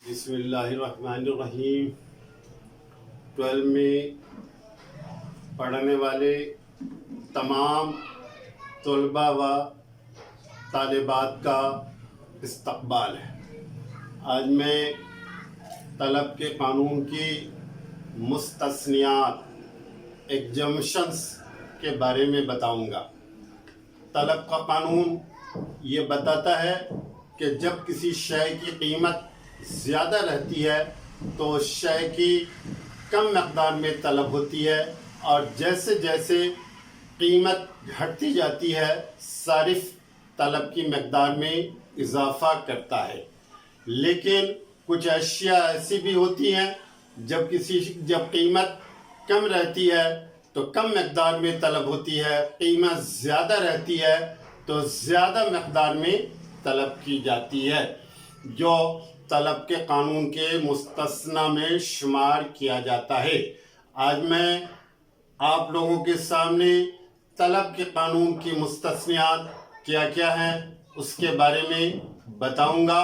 بسم اللہ الرحمن الرحیم 12 میں پڑھنے والے تمام طلباء و طالبات کا استقبال ہے۔ آج میں طلب کے قانون کی مستثنیات ایگزمپشنز کے بارے میں بتاؤں گا۔ طلب کا قانون یہ بتاتا ہے کہ جب کسی شے کی قیمت زیادہ رہتی ہے تو اس شے کی کم مقدار میں طلب ہوتی ہے، اور جیسے جیسے قیمت گھٹتی جاتی ہے صارف طلب کی مقدار میں اضافہ کرتا ہے۔ لیکن کچھ اشیاء ایسی بھی ہوتی ہیں جب قیمت کم رہتی ہے تو کم مقدار میں طلب ہوتی ہے، قیمت زیادہ رہتی ہے تو زیادہ مقدار میں طلب کی جاتی ہے، جو طلب کے قانون کے مستثنی میں شمار کیا جاتا ہے۔ آج میں آپ لوگوں کے سامنے طلب کے قانون کی مستثنیات کیا کیا ہیں اس کے بارے میں بتاؤں گا۔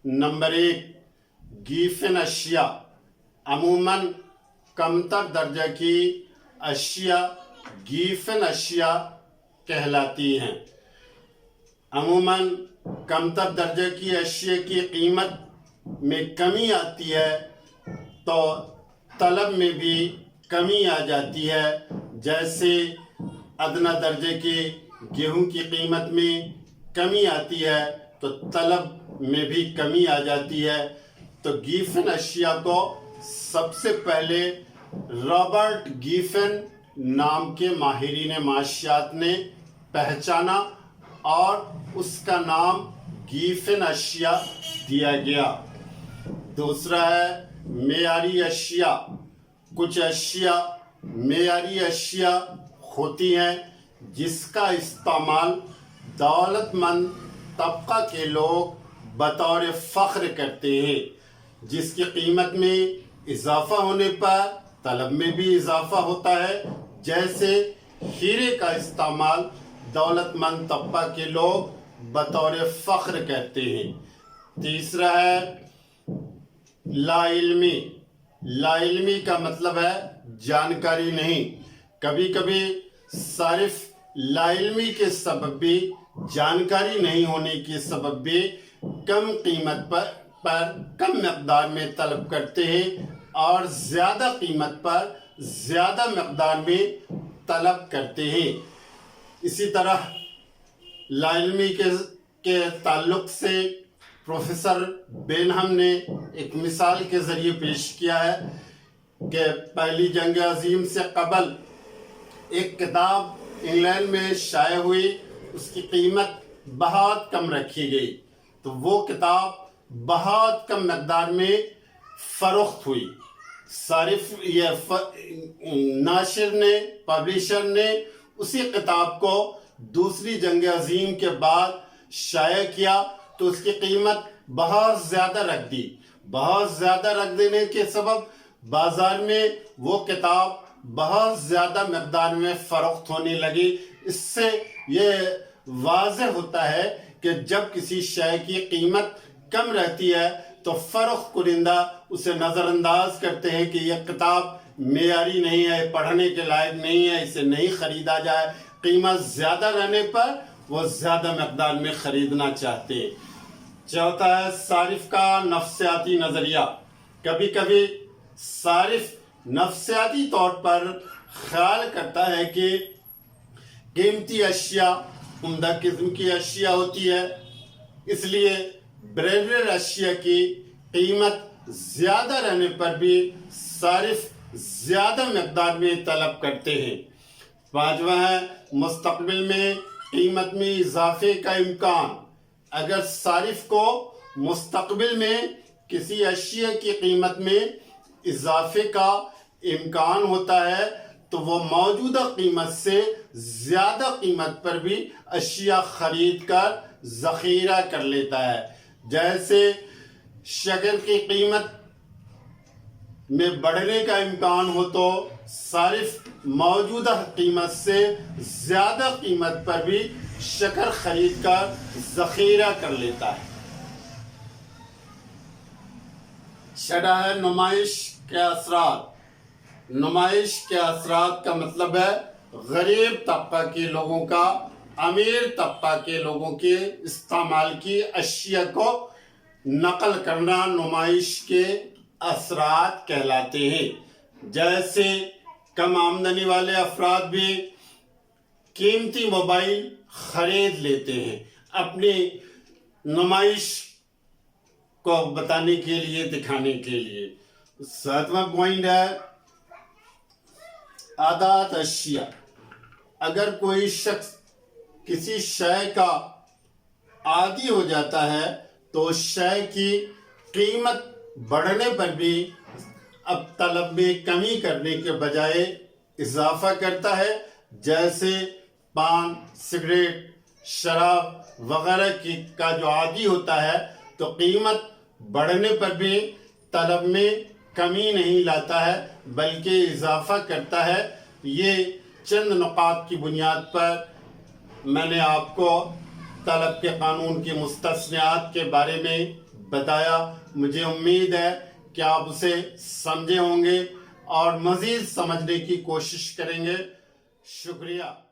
نمبر 1، گیفن اشیاء عموماً کمتر درجہ کی اشیاء گیفن اشیاء کہلاتی ہیں۔ عموماً کمتر درجے کی اشیاء کی قیمت میں کمی آتی ہے تو طلب میں بھی کمی آ جاتی ہے۔ جیسے ادنیٰ درجے کے گیہوں کی قیمت میں کمی آتی ہے تو طلب میں بھی کمی آ جاتی ہے۔ تو گیفن اشیاء کو سب سے پہلے رابرٹ گیفن نام کے ماہرین معاشیات نے پہچانا اور اس کا نام گیفن اشیاء دیا گیا۔ دوسرا ہے معیاری اشیاء۔ کچھ اشیاء معیاری اشیاء ہوتی ہیں جس کا استعمال دولت مند طبقہ کے لوگ بطور فخر کرتے ہیں، جس کی قیمت میں اضافہ ہونے پر طلب میں بھی اضافہ ہوتا ہے۔ جیسے ہیرے کا استعمال دولت مند طبقہ کے لوگ بطور فخر کرتے ہیں۔ تیسرا ہے لا علمی۔ لا علمی کا مطلب ہے جانکاری نہیں۔ کبھی کبھی صارف لا علمی کے سبب بھی، جانکاری نہیں ہونے کے سبب بھی کم قیمت پر کم مقدار میں طلب کرتے ہیں اور زیادہ قیمت پر زیادہ مقدار میں طلب کرتے ہیں۔ اسی طرح لا علمی کے تعلق سے پروفیسر بینہم نے ایک مثال کے ذریعے پیش کیا ہے کہ پہلی جنگ عظیم سے قبل ایک کتاب انگلینڈ میں شائع ہوئی، اس کی قیمت بہت کم رکھی گئی تو وہ کتاب بہت کم مقدار میں فروخت ہوئی۔ صارف ناشر نے، پبلیشر نے اسی کتاب کو دوسری جنگ عظیم کے بعد شائع کیا تو اس کی قیمت بہت زیادہ رکھ دی۔ بہت زیادہ رکھ دینے کے سبب بازار میں وہ کتاب بہت زیادہ مقدار میں فروخت ہونے لگی۔ اس سے یہ واضح ہوتا ہے کہ جب کسی شے کی قیمت کم رہتی ہے تو فروخت کنندہ اسے نظر انداز کرتے ہیں کہ یہ کتاب معیاری نہیں ہے، پڑھنے کے لائق نہیں ہے، اسے نہیں خریدا جائے۔ قیمت زیادہ رہنے پر وہ زیادہ مقدار میں خریدنا چاہتے ہیں۔ چوتھا ہے صارف کا نفسیاتی نظریہ۔ کبھی کبھی صارف نفسیاتی طور پر خیال کرتا ہے کہ قیمتی اشیاء عمدہ قسم کی اشیاء ہوتی ہے، اس لیے برانڈڈ اشیاء کی قیمت زیادہ رہنے پر بھی صارف زیادہ مقدار میں طلب کرتے ہیں۔ پانچواں ہے مستقبل میں قیمت میں اضافے کا امکان۔ اگر صارف کو مستقبل میں کسی اشیاء کی قیمت میں اضافے کا امکان ہوتا ہے تو وہ موجودہ قیمت سے زیادہ قیمت پر بھی اشیاء خرید کر ذخیرہ کر لیتا ہے۔ جیسے شکر کی قیمت میں بڑھنے کا امکان ہو تو صارف موجودہ قیمت سے زیادہ قیمت پر بھی شکر خرید کر ذخیرہ کر لیتا ہے۔ شرح نمائش کے اثرات۔ نمائش کے اثرات کا مطلب ہے غریب طبقہ کے لوگوں کا امیر طبقہ کے لوگوں کے استعمال کی اشیاء کو نقل کرنا نمائش کے اثرات کہلاتے ہیں۔ جیسے کم آمدنی والے افراد بھی قیمتی موبائل خرید لیتے ہیں اپنی نمائش کو بتانے کے لیے، دکھانے کے لیے۔ 7واں پوائنٹ ہے عادات اشیاء۔ اگر کوئی شخص کسی شے کا عادی ہو جاتا ہے تو شے کی قیمت بڑھنے پر بھی اب طلب میں کمی کرنے کے بجائے اضافہ کرتا ہے۔ جیسے پان، سگریٹ، شراب وغیرہ کا جو عادی ہوتا ہے تو قیمت بڑھنے پر بھی طلب میں کمی نہیں لاتا ہے بلکہ اضافہ کرتا ہے۔ یہ چند نقاط کی بنیاد پر میں نے آپ کو طلب کے قانون کی مستثنیات کے بارے میں بتایا۔ مجھے امید ہے کہ آپ اسے سمجھے ہوں گے اور مزید سمجھنے کی کوشش کریں گے۔ شکریہ۔